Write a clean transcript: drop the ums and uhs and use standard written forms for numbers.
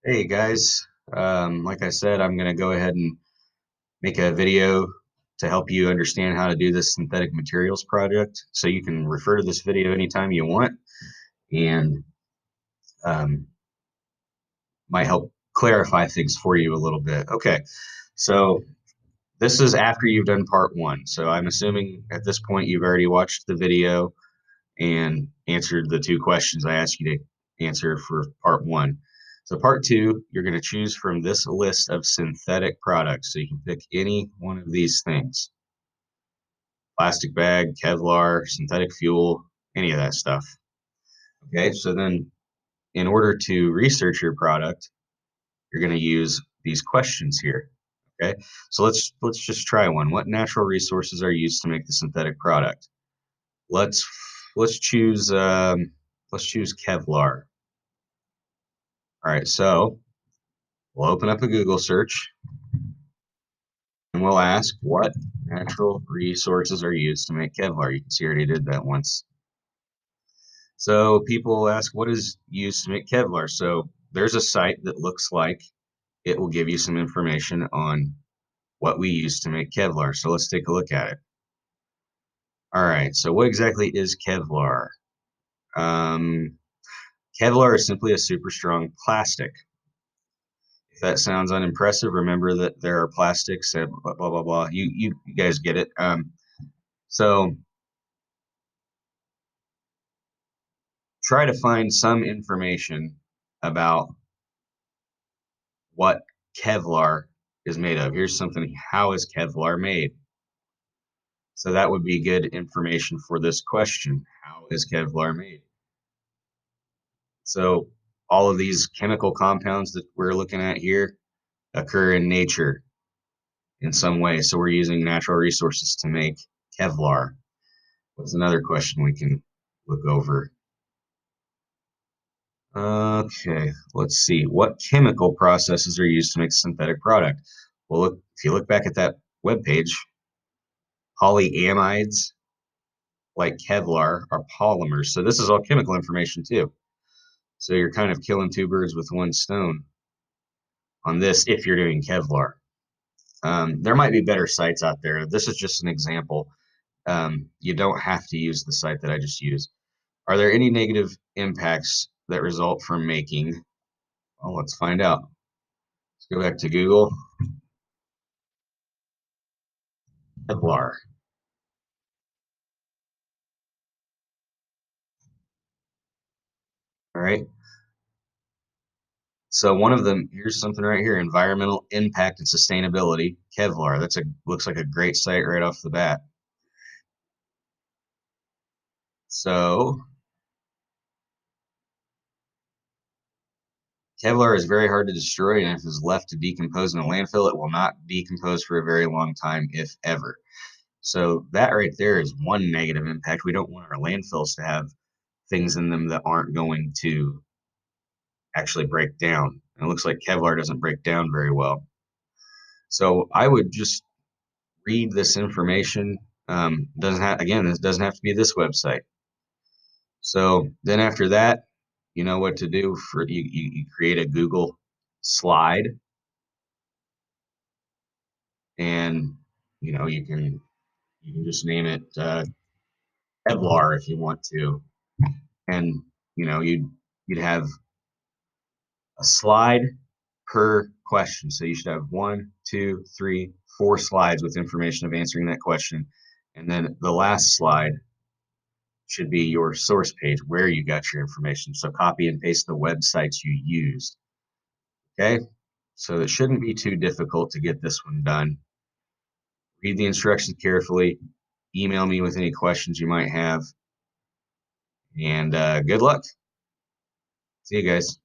Hey guys, like I said, I'm going to go ahead and make a video to help you understand how to do this synthetic materials project. So you can refer to this video anytime you want and um, might help clarify things for you a little bit. Okay, so this is after you've done part one. So I'm assuming at this point you've already watched the video and answered the two questions I asked you to answer for part one. So part two, you're going to choose from this list of synthetic products. So you can pick any one of these things. Plastic bag, Kevlar, synthetic fuel, any of that stuff. Okay, so then in order to research your product, you're going to use these questions here. Okay, so let's just try one. What natural resources are used to make the synthetic product? Let's let's choose let's choose Kevlar. All right, so we'll open up a Google search and we'll ask what natural resources are used to make Kevlar. You can see I already did that once. So people ask what is used to make Kevlar. So there's a site that looks like it will give you some information on what we use to make Kevlar. So let's take a look at it. All right, so what exactly is Kevlar? Um, Kevlar is simply a super strong plastic. If that sounds unimpressive, remember that there are plastics and blah blah blah blah. You guys get it. So try to find some information about what Kevlar is made of. Here's something. How is Kevlar made? So that would be good information for this question. How is Kevlar made? So all of these chemical compounds that we're looking at here occur in nature in some way. So we're using natural resources to make Kevlar. What's another question we can look over? Okay, let's see. What chemical processes are used to make a synthetic product? Well, look, if you look back at that web page, polyamides like Kevlar are polymers. So this is all chemical information too. So you're kind of killing two birds with one stone on this if you're doing Kevlar. There might be better sites out there. This is just an example. You don't have to use the site that I just used. Are there any negative impacts that result from making? Well, let's find out. Let's go back to Google. Kevlar. All right. So one of them, here's something right here, environmental impact and sustainability, Kevlar. That's a looks like a great site right off the bat. So Kevlar is very hard to destroy, and if it's left to decompose in a landfill, it will not decompose for a very long time, if ever. So that right there is one negative impact. We don't want our landfills to have things in them that aren't going to actually break down. And it looks like Kevlar doesn't break down very well. So I would just read this information. Doesn't have again, this doesn't have to be this website. So then after that, you know what to do for you create a Google slide and you can just name it Kevlar if you want to. And you'd have a slide per question. So you should have one, two, three, four slides with information of answering that question. And then the last slide should be your source page where you got your information. So copy and paste the websites you used. Okay. So it shouldn't be too difficult to get this one done. Read the instructions carefully. Email me with any questions you might have. And good luck. See you guys.